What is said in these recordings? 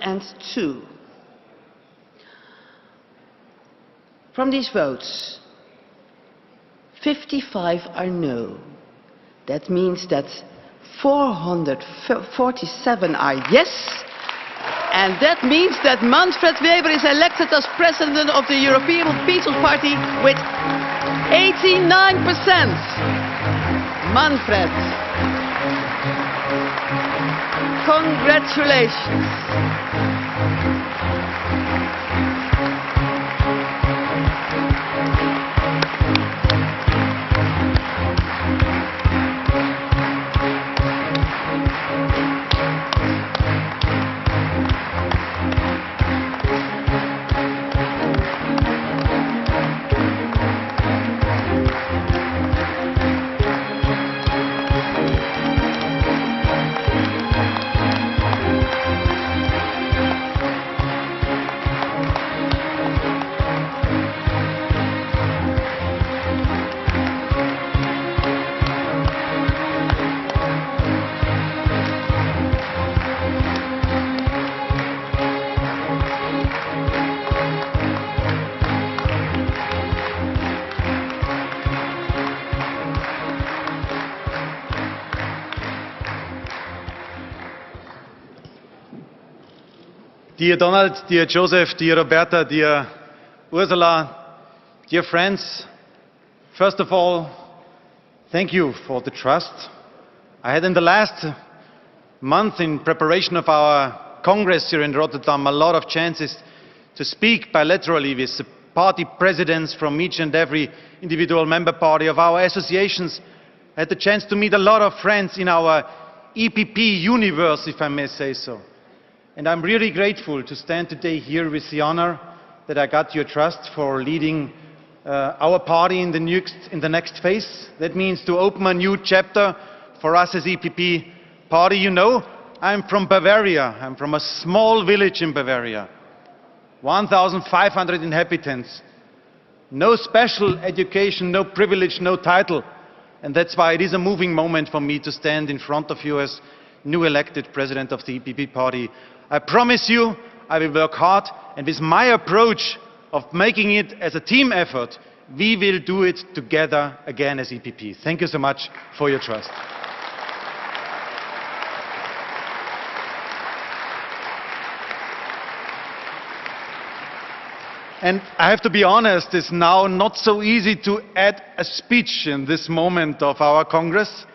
102. From these votes, 55 are no. That means that 447 are yes. And that means that Manfred Weber is elected as President of the European People's Party with 89%. Manfred, congratulations. Dear Donald, dear Joseph, dear Roberta, dear Ursula, dear friends, first of all, thank you for the trust. I had in the last month in preparation of our Congress here in Rotterdam a lot of chances to speak bilaterally with the party presidents from each and every individual member party of our associations. I had the chance to meet a lot of friends in our EPP universe, if I may say so. And I'm really grateful to stand today here with the honor that I got your trust for leading our party in the next phase. That means to open a new chapter for us as EPP party. You know, I'm from Bavaria. I'm from a small village in Bavaria. 1,500 inhabitants. No special education, no privilege, no title. And that's why it is a moving moment for me to stand in front of you as new elected president of the EPP party. I promise you, I will work hard, and with my approach of making it as a team effort, we will do it together again as EPP. Thank you so much for your trust. And I have to be honest, it's now not so easy to add a speech in this moment of our Congress.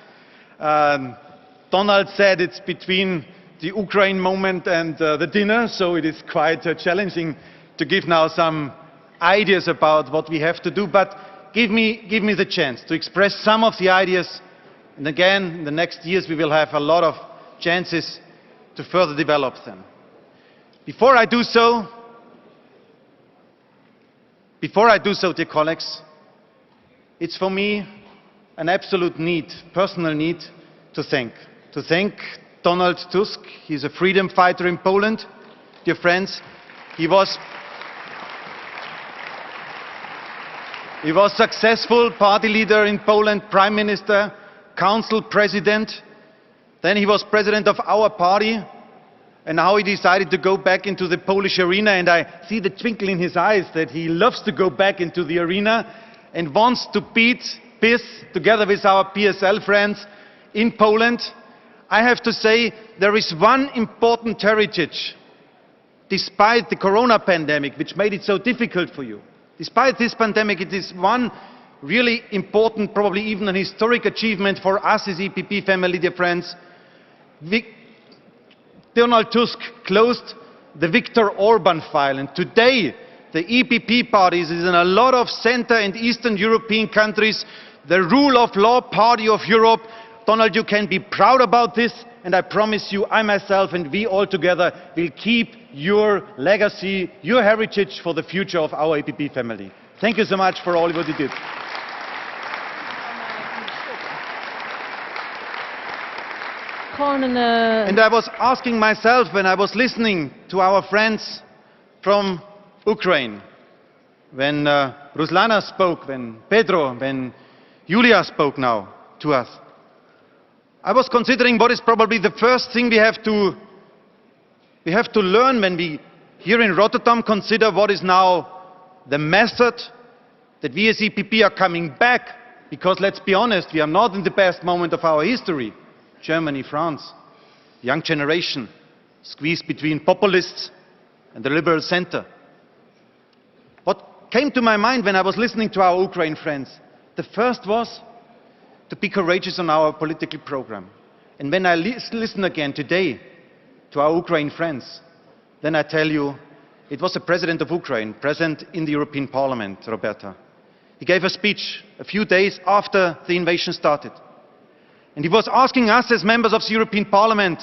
Donald said it's between the Ukraine moment and the dinner, so it is quite challenging to give now some ideas about what we have to do, but give me the chance to express some of the ideas, and again, in the next years we will have a lot of chances to further develop them. Before I do so, dear colleagues, it's for me an absolute need, personal need, to thank Donald Tusk. He's a freedom fighter in Poland. Dear friends, he was successful party leader in Poland, prime minister, council president. Then he was president of our party, and now he decided to go back into the Polish arena, and I see the twinkle in his eyes that he loves to go back into the arena and wants to beat PiS together with our PSL friends in Poland. I have to say, there is one important heritage, despite the corona pandemic, which made it so difficult for you. Despite this pandemic, it is one really important, probably even an historic achievement for us as EPP family, dear friends. Donald Tusk closed the Viktor Orban file, and today the EPP party is in a lot of Central and Eastern European countries the rule of law party of Europe. Donald, you can be proud about this, and I promise you, I myself and we all together will keep your legacy, your heritage for the future of our EPP family. Thank you so much for all what you did. And I was asking myself when I was listening to our friends from Ukraine, when Ruslana spoke, when Pedro, when Julia spoke now to us, I was considering what is probably the first thing we have to We have to learn when we, here in Rotterdam, consider what is now the method that we as EPP are coming back, because let's be honest, we are not in the best moment of our history. Germany, France, young generation, squeezed between populists and the liberal center. What came to my mind when I was listening to our Ukraine friends, the first was to be courageous on our political program. And when I listen again today to our Ukraine friends, then I tell you, it was the President of Ukraine, present in the European Parliament, Roberta. He gave a speech a few days after the invasion started. And he was asking us as members of the European Parliament,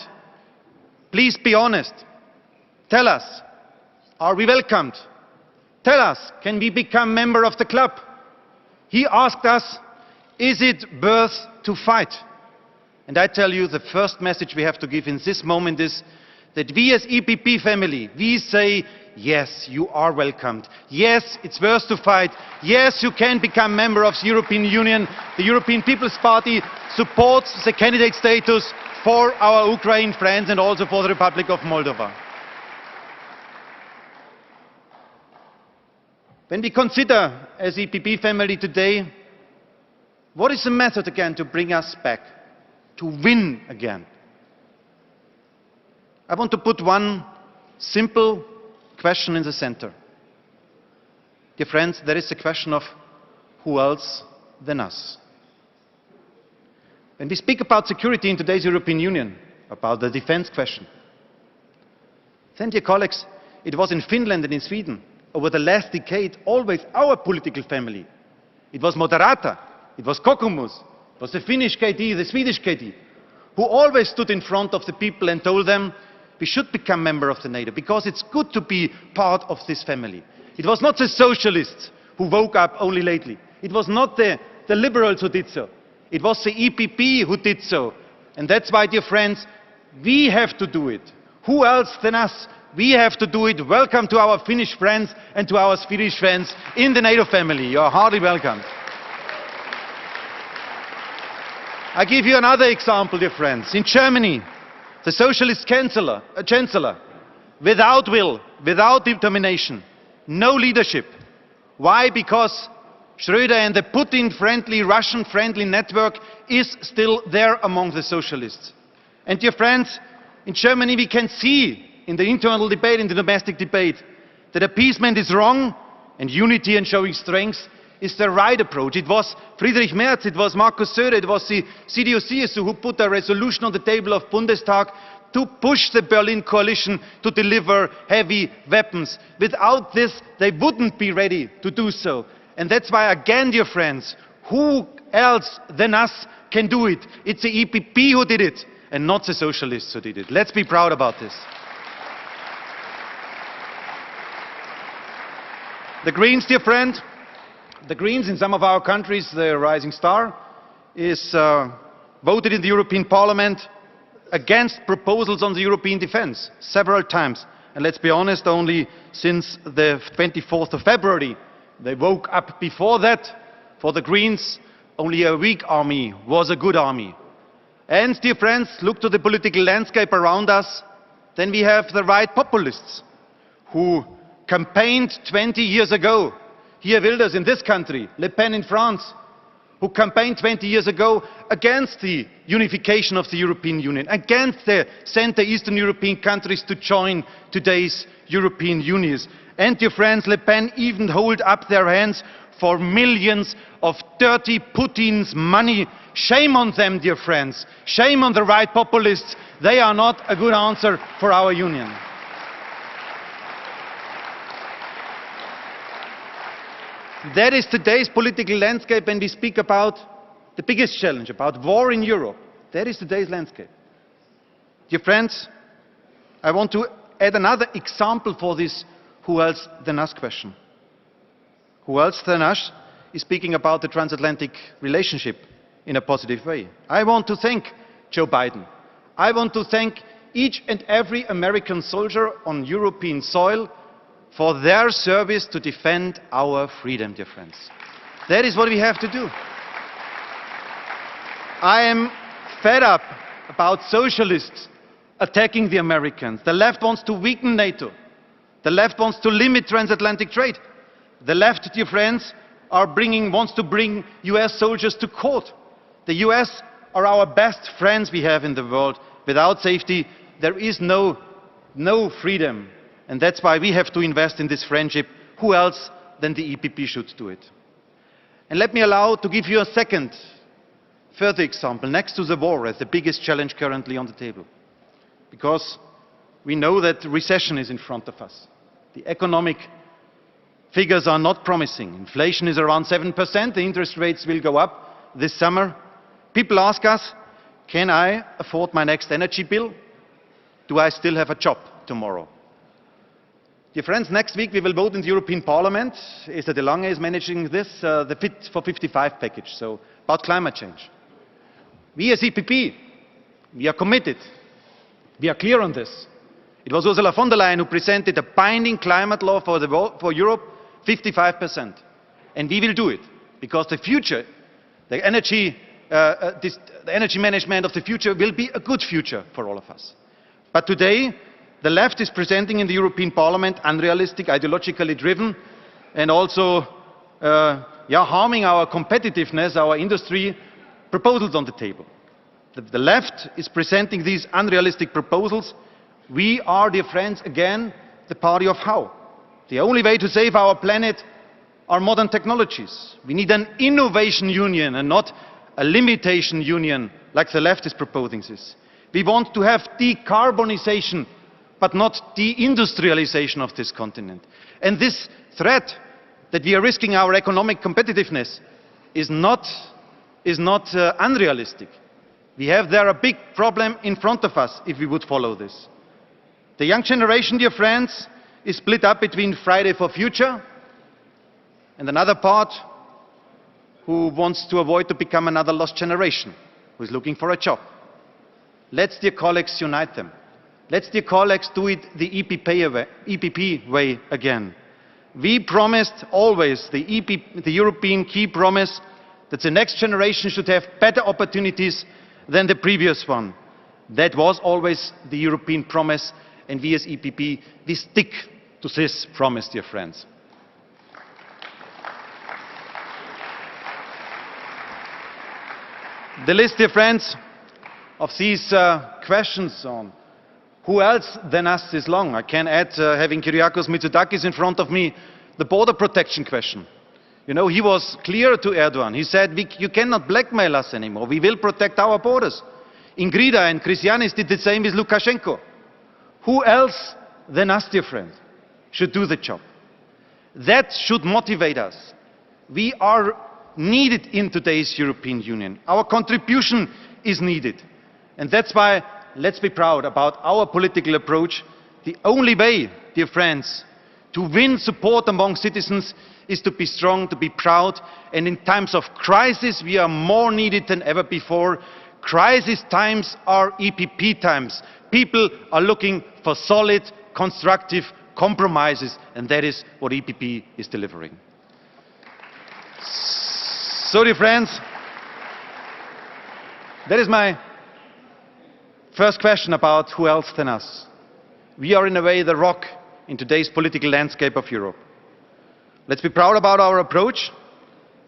please be honest. Tell us, are we welcomed? Tell us, can we become member of the club? He asked us, is it worth to fight? And I tell you, the first message we have to give in this moment is that we as EPP family, we say, yes, you are welcomed. Yes, it's worth to fight. Yes, you can become member of the European Union. The European People's Party supports the candidate status for our Ukraine friends and also for the Republic of Moldova. When we consider as EPP family today, what is the method again to bring us back, to win again? I want to put one simple question in the center. Dear friends, there is the question of who else than us? When we speak about security in today's European Union, about the defense question, then, dear colleagues, it was in Finland and in Sweden, over the last decade, always our political family. It was Moderata, it was Kokoomus, it was the Finnish KD, the Swedish KD, who always stood in front of the people and told them, we should become member of the NATO, because it's good to be part of this family. It was not the socialists who woke up only lately. It was not the liberals who did so. It was the EPP who did so. And that's why, dear friends, we have to do it. Who else than us? We have to do it. Welcome to our Finnish friends and to our Swedish friends in the NATO family. You are heartily welcome. I give you another example, dear friends. In Germany, the socialist chancellor, without will, without determination, no leadership. Why? Because Rede and the Putin-friendly, Russian-friendly network is still there among the socialists. And dear friends, in Germany we can see in the internal debate, in the domestic debate, that appeasement is wrong and unity and showing strength is the right approach. It was Friedrich Merz, it was Markus Söder, it was the CDU-CSU who put a resolution on the table of Bundestag to push the Berlin coalition to deliver heavy weapons. Without this, they wouldn't be ready to do so. And that's why, again, dear friends, who else than us can do it? It's the EPP who did it, and not the socialists who did it. Let's be proud about this. The Greens, dear friend, the Greens in some of our countries, the rising star, is voted in the European Parliament against proposals on the European defence several times. And let's be honest, only since the 24th of February, they woke up. Before that, for the Greens, only a weak army was a good army. And, dear friends, look to the political landscape around us, then we have the right populists who campaigned 20 years ago. Here, Wilders in this country, Le Pen in France, who campaigned 20 years ago against the unification of the European Union, against the Centre-Eastern European countries to join today's European Union. And, dear friends, Le Pen even hold up their hands for millions of dirty Putin's money. Shame on them, dear friends. Shame on the right populists. They are not a good answer for our union. That is today's political landscape when we speak about the biggest challenge, about war in Europe. That is today's landscape. Dear friends, I want to add another example for this who else than us question. Who else than us is speaking about the transatlantic relationship in a positive way. I want to thank Joe Biden. I want to thank each and every American soldier on European soil for their service to defend our freedom, dear friends. That is what we have to do. I am fed up about socialists attacking the Americans. The left wants to weaken NATO. The left wants to limit transatlantic trade. The left, dear friends, wants to bring US soldiers to court. The US are our best friends we have in the world. Without safety, there is no freedom. And that's why we have to invest in this friendship. Who else than the EPP should do it? And let me allow to give you a second, further example, next to the war as the biggest challenge currently on the table. Because we know that recession is in front of us. The economic figures are not promising. Inflation is around 7%. The interest rates will go up this summer. People ask us, can I afford my next energy bill? Do I still have a job tomorrow? Dear friends, next week we will vote in the European Parliament. Esther de Lange is managing this, the Fit for 55 package, so about climate change. We as EPP, we are committed. We are clear on this. It was Ursula von der Leyen who presented a binding climate law for Europe, 55%. And we will do it, because the future, the energy management of the future will be a good future for all of us. But today, the left is presenting in the European Parliament unrealistic, ideologically driven, and also harming our competitiveness, our industry, proposals on the table. The left is presenting these unrealistic proposals. We are, dear friends, again, the party of how. The only way to save our planet are modern technologies. We need an innovation union and not a limitation union like the left is proposing this. We want to have decarbonization, but not deindustrialization of this continent. And this threat that we are risking our economic competitiveness is not unrealistic. We have there a big problem in front of us if we would follow this. The young generation, dear friends, is split up between Friday for Future and another part who wants to avoid to become another lost generation, who is looking for a job. Let's, dear colleagues, unite them. Let's, dear colleagues, do it the EPP way again. We promised always, the European key promise, that the next generation should have better opportunities than the previous one. That was always the European promise, and we as EPP, we stick to this promise, dear friends. The list, dear friends, of these questions on who else than us is long. I can add, having Kyriakos Mitsotakis in front of me, the border protection question. You know, he was clear to Erdogan. He said, you cannot blackmail us anymore. We will protect our borders. Ingrida and Christianis did the same with Lukashenko. Who else than us, dear friend, should do the job? That should motivate us. We are needed in today's European Union. Our contribution is needed. And that's why let's be proud about our political approach. The only way, dear friends, to win support among citizens is to be strong, to be proud, and in times of crisis we are more needed than ever before. Crisis times are EPP times. People are looking for solid, constructive compromises, and that is what EPP is delivering. So, dear friends, that is my first question about who else than us. We are in a way the rock in today's political landscape of Europe. Let's be proud about our approach,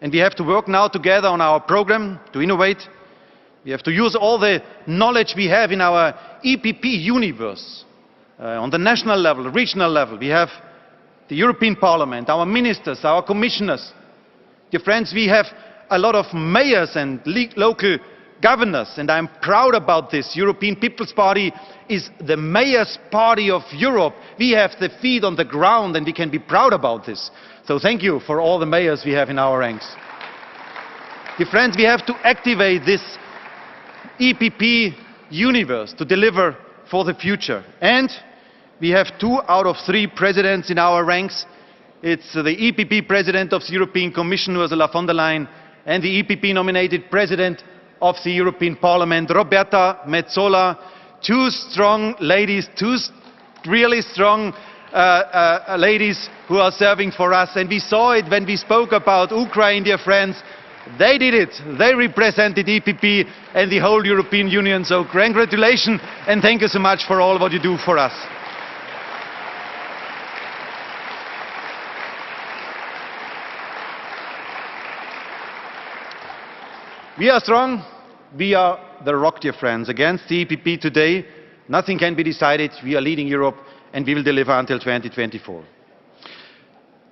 and we have to work now together on our program to innovate. We have to use all the knowledge we have in our EPP universe. On the national level, regional level, we have the European Parliament, our ministers, our commissioners. Dear friends, we have a lot of mayors and local governors, and I'm proud about this. European People's Party is the mayor's party of Europe. We have the feet on the ground, and we can be proud about this. So thank you for all the mayors we have in our ranks. Dear friends, we have to activate this EPP universe to deliver for the future. And we have 2 out of 3 presidents in our ranks. It's the EPP president of the European Commission, Ursula von der Leyen, and the EPP nominated president of the European Parliament, Roberta Metsola. 2 strong ladies, 2 really strong ladies who are serving for us. And we saw it when we spoke about Ukraine, dear friends. They did it. They represented EPP and the whole European Union. So congratulations and thank you so much for all what you do for us. We are strong. We are the rock, dear friends. Against the EPP today, nothing can be decided. We are leading Europe and we will deliver until 2024.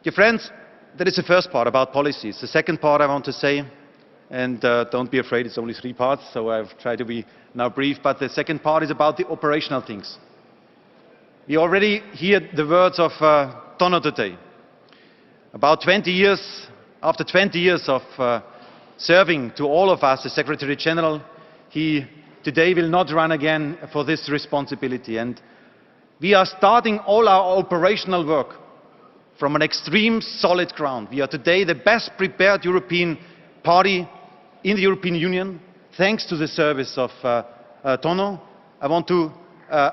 Dear friends, that is the first part about policies. The second part I want to say, and don't be afraid, it's only 3 parts, so I've tried to be now brief, but the second part is about the operational things. We already heard the words of Tonno today. About 20 years, after 20 years of serving to all of us as Secretary General, he today will not run again for this responsibility. And we are starting all our operational work from an extreme solid ground. We are today the best prepared European party in the European Union, thanks to the service of Tonno. I want to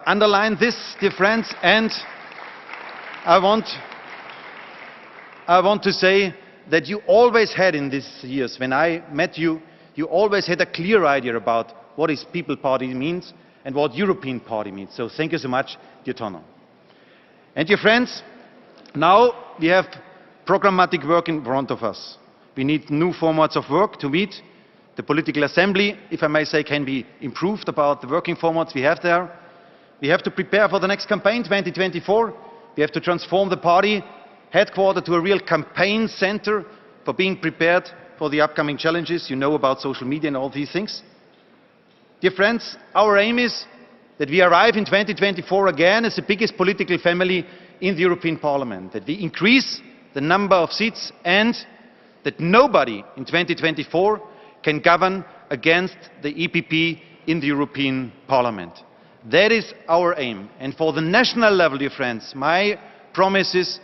underline this, dear friends, and I want to say that you always had in these years, when I met you, you always had a clear idea about what is People Party means and what European Party means. So thank you so much, dear Tonno. And dear friends, now we have programmatic work in front of us. We need new formats of work to meet. The political assembly, if I may say, can be improved about the working formats we have there. We have to prepare for the next campaign, 2024. We have to transform the party headquarter to a real campaign center for being prepared for the upcoming challenges. You know about social media and all these things. Dear friends, our aim is that we arrive in 2024 again as the biggest political family in the European Parliament, that we increase the number of seats and that nobody in 2024 can govern against the EPP in the European Parliament. That is our aim. And for the national level, dear friends, my promise is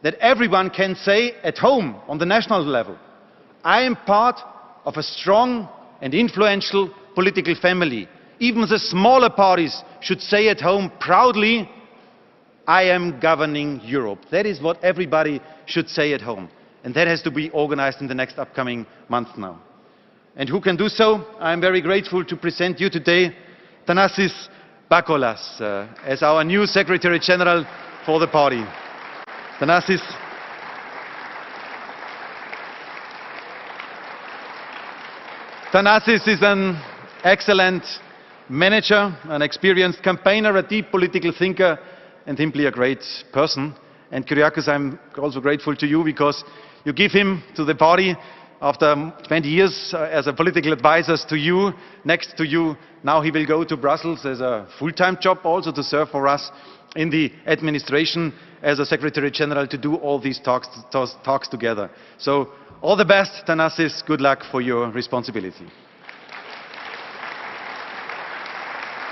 that everyone can say at home on the national level, I am part of a strong and influential political family. Even the smaller parties should say at home proudly, I am governing Europe. That is what everybody should say at home. And that has to be organized in the next upcoming month now. And who can do so? I am very grateful to present you today Thanasis Bakolas as our new Secretary General for the party. Thanasis is an excellent manager, an experienced campaigner, a deep political thinker, and simply a great person. And Kyriakos, I'm also grateful to you because you give him to the party after 20 years as a political advisor to you, next to you. Now he will go to Brussels as a full-time job also to serve for us in the administration as a Secretary General to do all these talks together. So all the best, Thanasis. Good luck for your responsibility.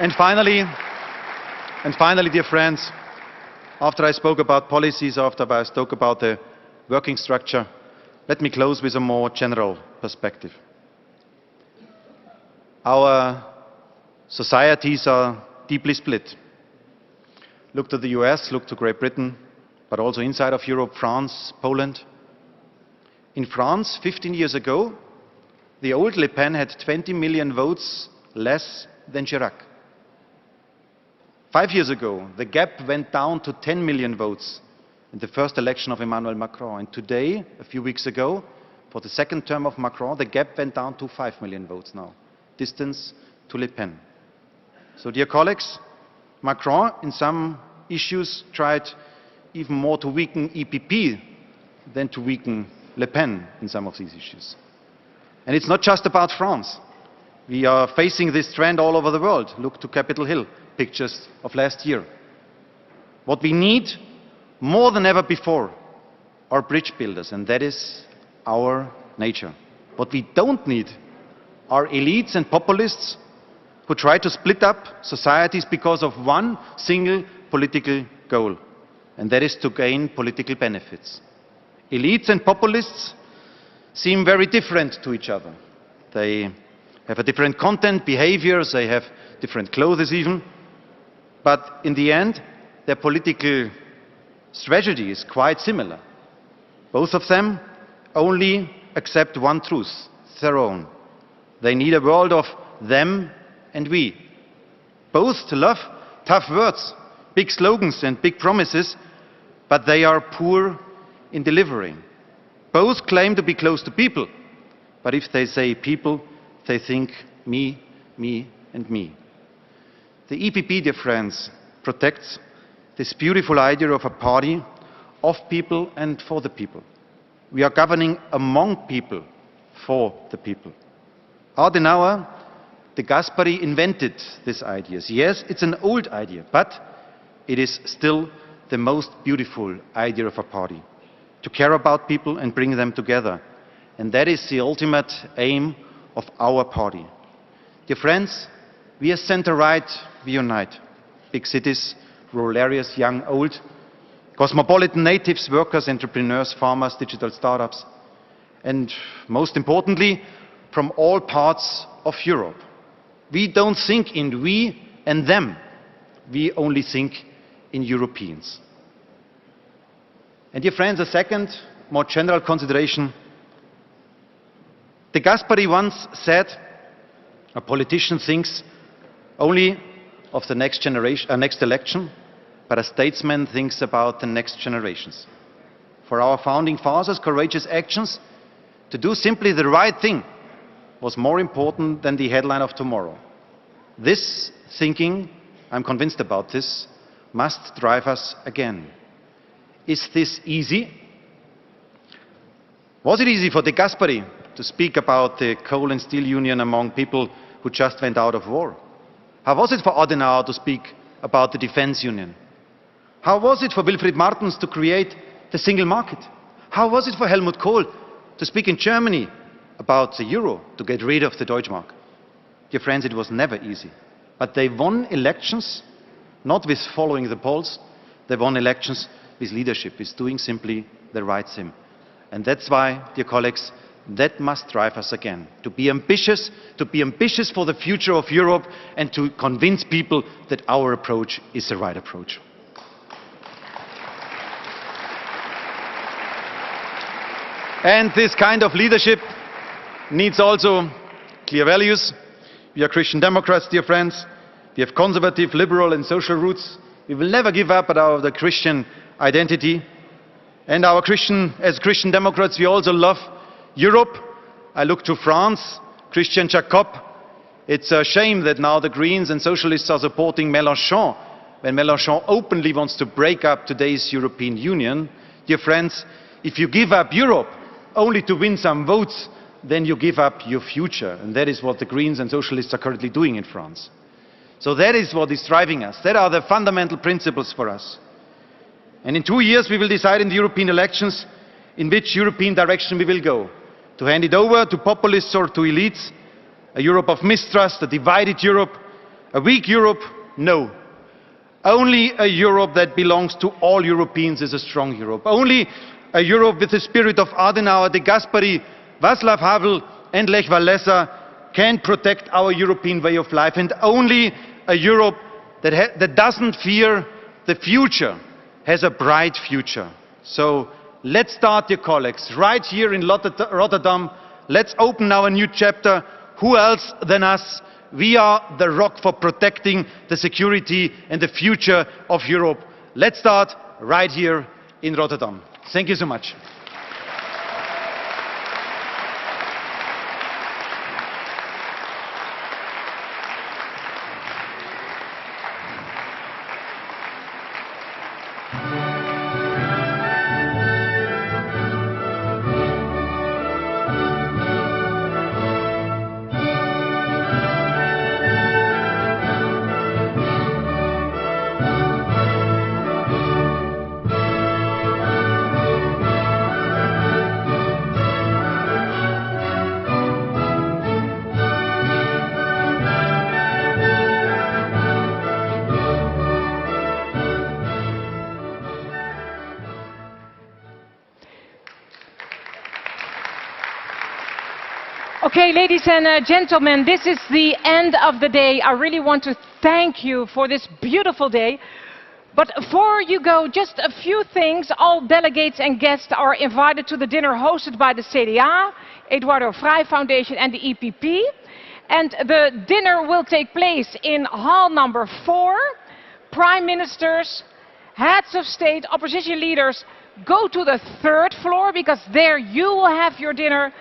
And finally, dear friends, after I spoke about policies, after I spoke about the working structure, let me close with a more general perspective. Our societies are deeply split. Look to the US, look to Great Britain, but also inside of Europe, France, Poland. In France, 15 years ago, the old Le Pen had 20 million votes less than Chirac. 5 years ago, the gap went down to 10 million votes in the first election of Emmanuel Macron. And today, a few weeks ago, for the second term of Macron, the gap went down to 5 million votes now, distance to Le Pen. So, dear colleagues, Macron, in some issues, tried even more to weaken EPP than to weaken Le Pen in some of these issues. And it's not just about France. We are facing this trend all over the world. Look to Capitol Hill, pictures of last year. What we need more than ever before are bridge builders, and that is our nature. What we don't need are elites and populists who try to split up societies because of one single political goal, and that is to gain political benefits. Elites and populists seem very different to each other. They have a different content, behaviors, they have different clothes even, but in the end, their political strategy is quite similar. Both of them only accept one truth, their own. They need a world of them and we. Both love tough words, big slogans and big promises, but they are poor in delivering. Both claim to be close to people, but if they say people, they think me, me and me. The EPP, dear friends, protects this beautiful idea of a party of people and for the people. We are governing among people, for the people. Adenauer, de Gasperi invented these ideas. Yes, it's an old idea, but it is still the most beautiful idea of a party. To care about people and bring them together. And that is the ultimate aim of our party. Dear friends, we as center-right, we unite. Big cities, rural areas, young, old, cosmopolitan natives, workers, entrepreneurs, farmers, digital startups, and most importantly, from all parts of Europe. We don't think in we and them. We only think in Europeans. And dear friends, a second, more general consideration. De Gasperi once said, a politician thinks only of the next generation, next election, but a statesman thinks about the next generations. For our founding fathers, courageous actions to do simply the right thing was more important than the headline of tomorrow. This thinking, I'm convinced about this, must drive us again. Is this easy? Was it easy for de Gasperi to speak about the coal and steel union among people who just went out of war? How was it for Adenauer to speak about the defense union? How was it for Wilfried Martens to create the single market? How was it for Helmut Kohl to speak in Germany about the euro, to get rid of the Deutschmark? Dear friends, it was never easy. But they won elections, not with following the polls, they won elections with leadership, with doing simply the right thing. And that's why, dear colleagues, that must drive us again, to be ambitious for the future of Europe and to convince people that our approach is the right approach. And this kind of leadership needs also clear values. We are Christian Democrats, dear friends. We have conservative, liberal and social roots. We will never give up on the Christian identity. And as Christian Democrats, we also love Europe. I look to France, Christian Jacob. It's a shame that now the Greens and Socialists are supporting Mélenchon, when Mélenchon openly wants to break up today's European Union. Dear friends, if you give up Europe only to win some votes, then you give up your future. And that is what the Greens and Socialists are currently doing in France. So that is what is driving us. That are the fundamental principles for us. And in 2 years we will decide in the European elections in which European direction we will go. To hand it over to populists or to elites. A Europe of mistrust, a divided Europe, a weak Europe? No. Only a Europe that belongs to all Europeans is a strong Europe. Only a Europe with the spirit of Adenauer, de Gasperi, Václav Havel and Lech Walesa can protect our European way of life. And only a Europe that doesn't fear the future has a bright future. So let's start, dear colleagues, right here in Rotterdam. Let's open now a new chapter. Who else than us? We are the rock for protecting the security and the future of Europe. Let's start right here in Rotterdam. Thank you so much. Okay, ladies and gentlemen, this is the end of the day. I really want to thank you for this beautiful day. But before you go, just a few things. All delegates and guests are invited to the dinner hosted by the CDA Eduardo Frei Foundation and the EPP. And the dinner will take place in hall number 4. Prime ministers, heads of state, opposition leaders go to the 3rd floor because there you will have your dinner.